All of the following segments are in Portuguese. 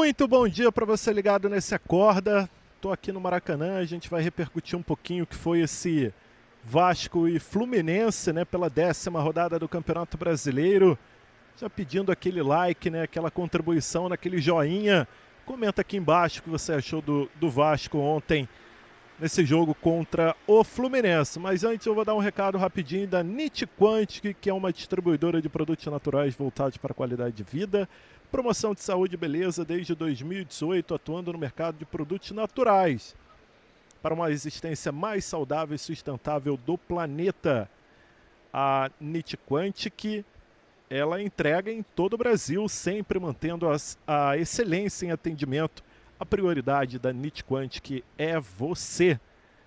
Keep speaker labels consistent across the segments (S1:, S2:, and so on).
S1: Muito bom dia para você ligado nesse Acorda. Tô aqui no Maracanã, a gente vai repercutir um pouquinho o que foi esse Vasco e Fluminense, né, pela 10ª rodada do Campeonato Brasileiro. Já pedindo aquele like, né, aquela contribuição, naquele joinha. Comenta aqui embaixo o que você achou do Vasco ontem nesse jogo contra o Fluminense. Mas antes eu vou dar um recado rapidinho da NIT Quantic, que é uma distribuidora de produtos naturais voltados para a qualidade de vida. Promoção de saúde e beleza desde 2018, atuando no mercado de produtos naturais para uma existência mais saudável e sustentável do planeta. A NIT Quantic, ela entrega em todo o Brasil, sempre mantendo a excelência em atendimento. A prioridade da NIT Quantic é você.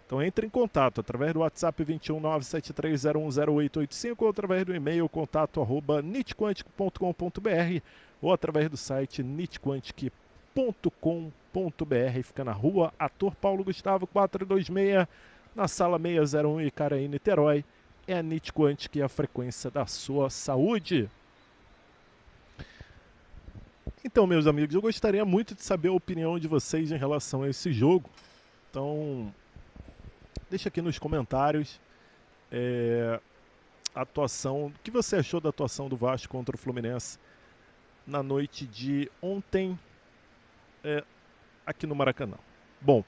S1: Então entre em contato através do WhatsApp 21973010885 ou através do e-mail contato@nitquantic.com.br ou através do site nitquantic.com.br. Fica na rua Ator Paulo Gustavo 426, na sala 601 Icaraí, Niterói. É a NIT Quantic, a frequência da sua saúde. Então, meus amigos, eu gostaria muito de saber a opinião de vocês em relação a esse jogo. Então, deixa aqui nos comentários a atuação, o que você achou da atuação do Vasco contra o Fluminense na noite de ontem aqui no Maracanã. Bom,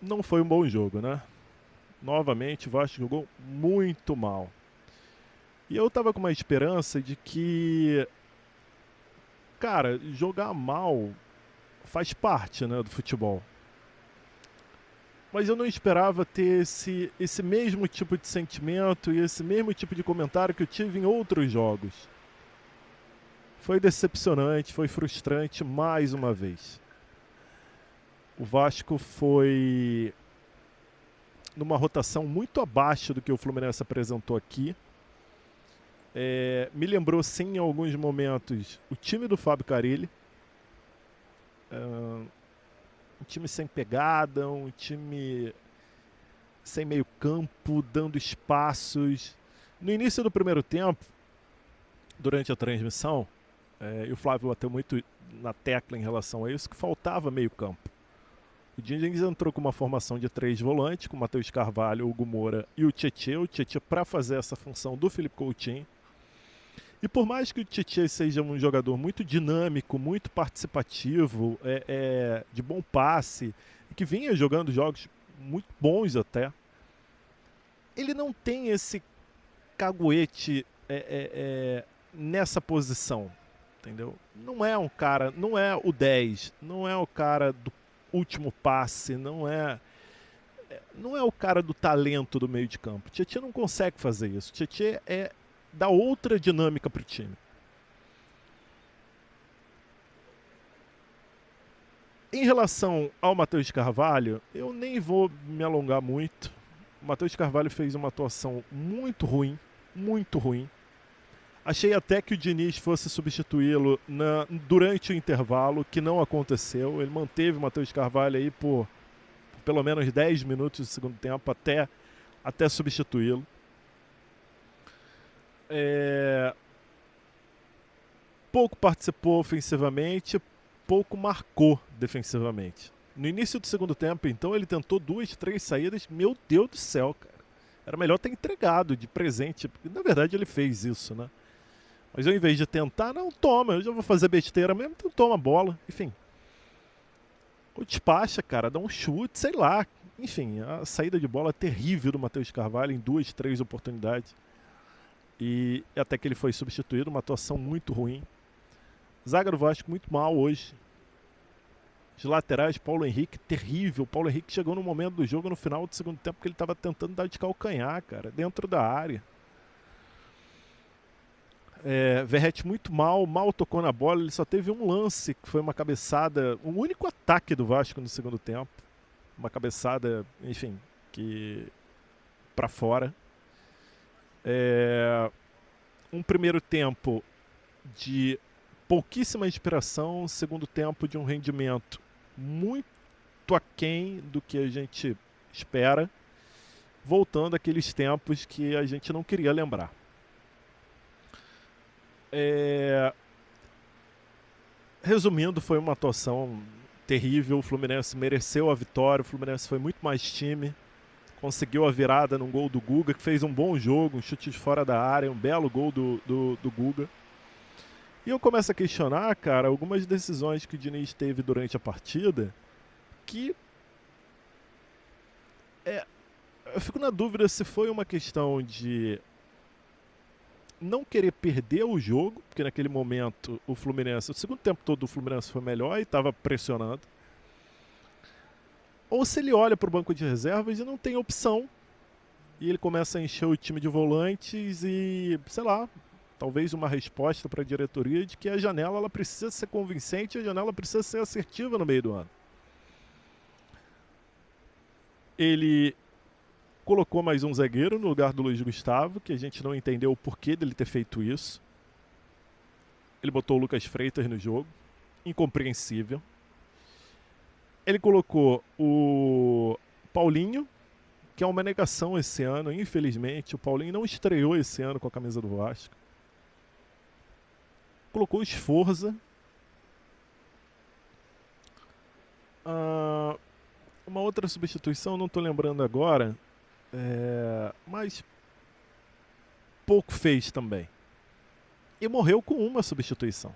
S1: não foi um bom jogo, né? Novamente, o Vasco jogou muito mal. E eu tava com uma esperança de que, cara, jogar mal faz parte, né, do futebol. Mas eu não esperava ter esse mesmo tipo de sentimento e esse mesmo tipo de comentário que eu tive em outros jogos. Foi decepcionante, foi frustrante mais uma vez. O Vasco foi numa rotação muito abaixo do que o Fluminense apresentou aqui. Me lembrou, sim, em alguns momentos, o time do Fábio Carille. Um time sem pegada, um time sem meio campo, dando espaços. No início do primeiro tempo, durante a transmissão, e o Flávio bateu muito na tecla em relação a isso, que faltava meio campo. O Diniz entrou com uma formação de 3 volantes, com o Matheus Carvalho, o Hugo Moura e o Tietê. O Tietê para fazer essa função do Felipe Coutinho. E por mais que o Tietê seja um jogador muito dinâmico, muito participativo, de bom passe, e que vinha jogando jogos muito bons até, ele não tem esse caguete nessa posição, entendeu? Não é um cara, não é o 10, não é o cara do último passe, não é o cara do talento do meio de campo. O Tietê não consegue fazer isso. O Tietê dá outra dinâmica para o time. Em relação ao Matheus Carvalho, eu nem vou me alongar muito. O Matheus Carvalho fez uma atuação muito ruim, muito ruim. Achei até que o Diniz fosse substituí-lo durante o intervalo, que não aconteceu. Ele manteve o Matheus Carvalho aí por pelo menos 10 minutos do segundo tempo até substituí-lo. Pouco participou ofensivamente, pouco marcou defensivamente. No início do segundo tempo, então, ele tentou 2, 3 saídas. Meu Deus do céu, cara. Era melhor ter entregado de presente, porque na verdade ele fez isso, né? Mas ao invés de tentar, não, toma, eu já vou fazer besteira mesmo, então toma a bola, enfim. Ou despacha, cara, dá um chute, sei lá. Enfim, a saída de bola terrível do Matheus Carvalho em 2, 3 oportunidades. E até que ele foi substituído, uma atuação muito ruim. Zaga do Vasco muito mal hoje. Os laterais, Paulo Henrique, terrível. Paulo Henrique chegou no momento do jogo, no final do segundo tempo, que ele estava tentando dar de calcanhar, cara, dentro da área. Verratti muito mal tocou na bola. Ele só teve um lance, que foi uma cabeçada, o único ataque do Vasco no segundo tempo. Uma cabeçada, enfim, que para fora. Um primeiro tempo de pouquíssima inspiração, segundo tempo de um rendimento muito aquém do que a gente espera, voltando àqueles tempos que a gente não queria lembrar. Resumindo, foi uma atuação terrível. O Fluminense mereceu a vitória. O Fluminense foi muito mais time. Conseguiu a virada num gol do Guga, que fez um bom jogo, um chute de fora da área, um belo gol do Guga. E eu começo a questionar, cara, algumas decisões que o Diniz teve durante a partida que eu fico na dúvida se foi uma questão de não querer perder o jogo, porque naquele momento o Fluminense, o segundo tempo todo o Fluminense foi melhor e estava pressionando, ou se ele olha para o banco de reservas e não tem opção, e ele começa a encher o time de volantes e, sei lá, talvez uma resposta para a diretoria de que a janela ela precisa ser convincente, a janela precisa ser assertiva no meio do ano. Ele colocou mais um zagueiro no lugar do Luiz Gustavo, que a gente não entendeu o porquê dele ter feito isso. Ele botou o Lucas Freitas no jogo, incompreensível. Ele colocou o Paulinho, que é uma negação esse ano, infelizmente. O Paulinho não estreou esse ano com a camisa do Vasco. Colocou o Sforza. Uma outra substituição, não estou lembrando agora, mas pouco fez também. E morreu com uma substituição.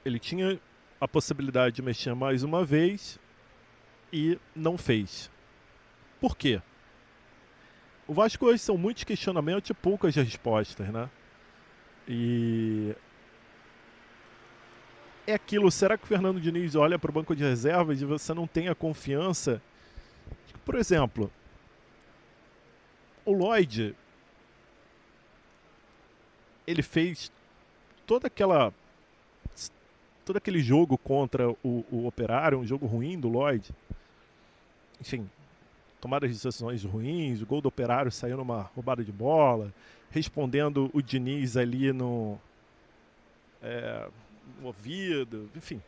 S1: Ele tinha a possibilidade de mexer mais uma vez e não fez. Por quê? O Vasco hoje são muitos questionamentos e poucas respostas, né? E é aquilo, será que o Fernando Diniz olha para o banco de reservas e você não tem a confiança? Por exemplo, o Lloyd, ele fez todo aquele jogo contra o Operário, um jogo ruim do Lloyd. Enfim, tomadas de decisões ruins, o gol do Operário saiu numa roubada de bola, respondendo o Diniz ali no ouvido, enfim.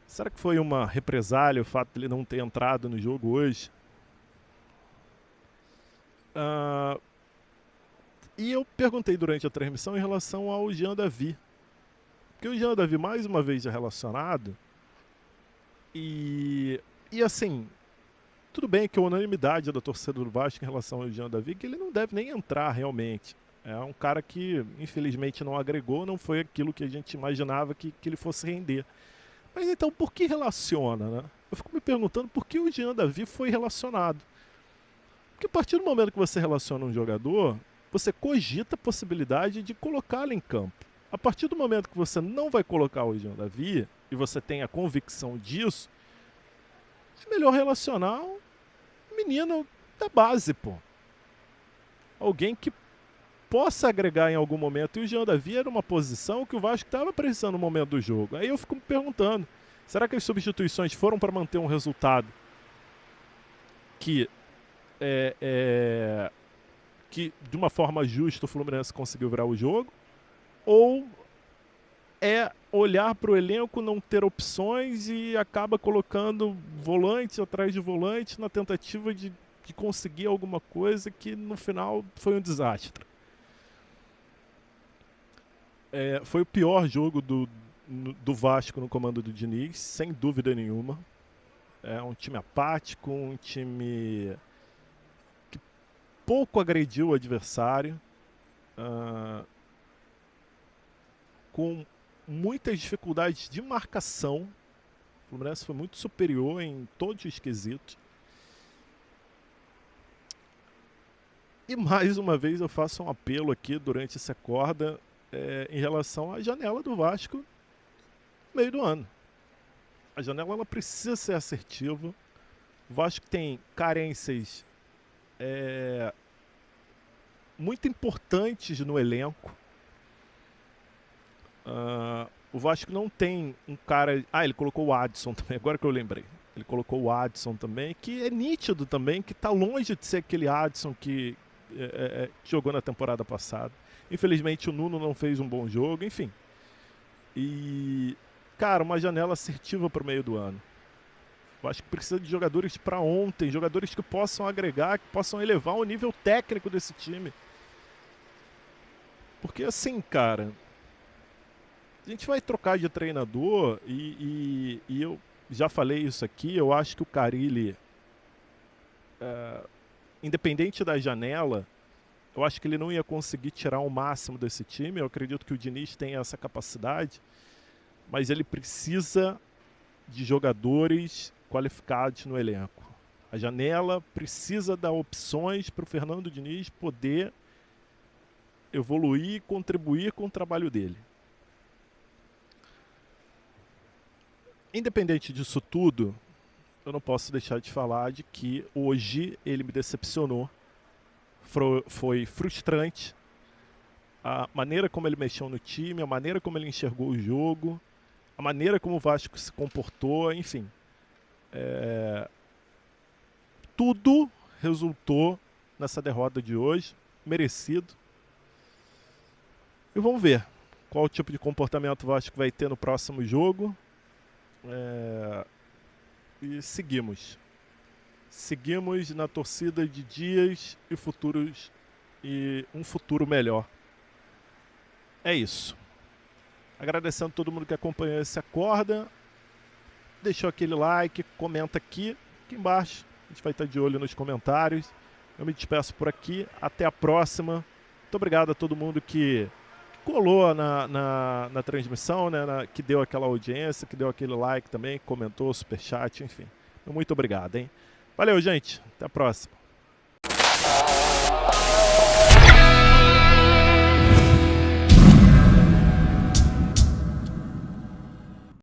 S1: Será que foi uma represália o fato de ele não ter entrado no jogo hoje? E eu perguntei durante a transmissão em relação ao Jean Davi. Porque o Jean Davi, mais uma vez, é relacionado. E assim, tudo bem que a unanimidade da torcida do Vasco em relação ao Jean Davi, que ele não deve nem entrar realmente. É um cara que, infelizmente, não agregou, não foi aquilo que a gente imaginava que ele fosse render. Mas então, por que relaciona, né? Eu fico me perguntando por que o Jean Davi foi relacionado. Porque a partir do momento que você relaciona um jogador, você cogita a possibilidade de colocá-lo em campo. A partir do momento que você não vai colocar o Jean Davi, e você tem a convicção disso, é melhor relacionar um menino da base, pô. Alguém que possa agregar em algum momento. E o Jean Davi era uma posição que o Vasco estava precisando no momento do jogo. Aí eu fico me perguntando, será que as substituições foram para manter um resultado que que de uma forma justa o Fluminense conseguiu virar o jogo? Ou é olhar para o elenco, não ter opções e acaba colocando volante atrás de volante na tentativa de conseguir alguma coisa que no final foi um desastre? Foi o pior jogo do Vasco no comando do Diniz, sem dúvida nenhuma. É um time apático, um time que pouco agrediu o adversário, com muitas dificuldades de marcação. O Fluminense foi muito superior em todos os quesitos. E mais uma vez eu faço um apelo aqui durante essa corda em relação à janela do Vasco no meio do ano. A janela ela precisa ser assertiva. O Vasco tem carências muito importantes no elenco. O Vasco não tem um cara... ele colocou o Adson também, agora que eu lembrei. Ele colocou o Adson também, que é nítido também, que está longe de ser aquele Adson que jogou na temporada passada. Infelizmente o Nuno não fez um bom jogo, enfim. E, cara, uma janela assertiva para o meio do ano. Eu acho que precisa de jogadores para ontem, jogadores que possam agregar, que possam elevar o nível técnico desse time. Porque assim, cara, a gente vai trocar de treinador e eu já falei isso aqui, eu acho que o Carille, independente da janela, eu acho que ele não ia conseguir tirar o máximo desse time. Eu acredito que o Diniz tem essa capacidade, mas ele precisa de jogadores qualificados no elenco. A janela precisa dar opções para o Fernando Diniz poder evoluir e contribuir com o trabalho dele. Independente disso tudo, eu não posso deixar de falar de que hoje ele me decepcionou. Foi frustrante a maneira como ele mexeu no time, a maneira como ele enxergou o jogo, a maneira como o Vasco se comportou, enfim. Tudo resultou nessa derrota de hoje, merecido. E vamos ver qual tipo de comportamento o Vasco vai ter no próximo jogo. E seguimos. Seguimos na torcida de dias e futuros e um futuro melhor. É isso. Agradecendo a todo mundo que acompanhou esse Acorda. Deixou aquele like, comenta aqui embaixo. A gente vai estar de olho nos comentários. Eu me despeço por aqui. Até a próxima. Muito obrigado a todo mundo que colou na transmissão, né, que deu aquela audiência, que deu aquele like também, que comentou, superchat, enfim. Muito obrigado, hein? Valeu, gente. Até a próxima.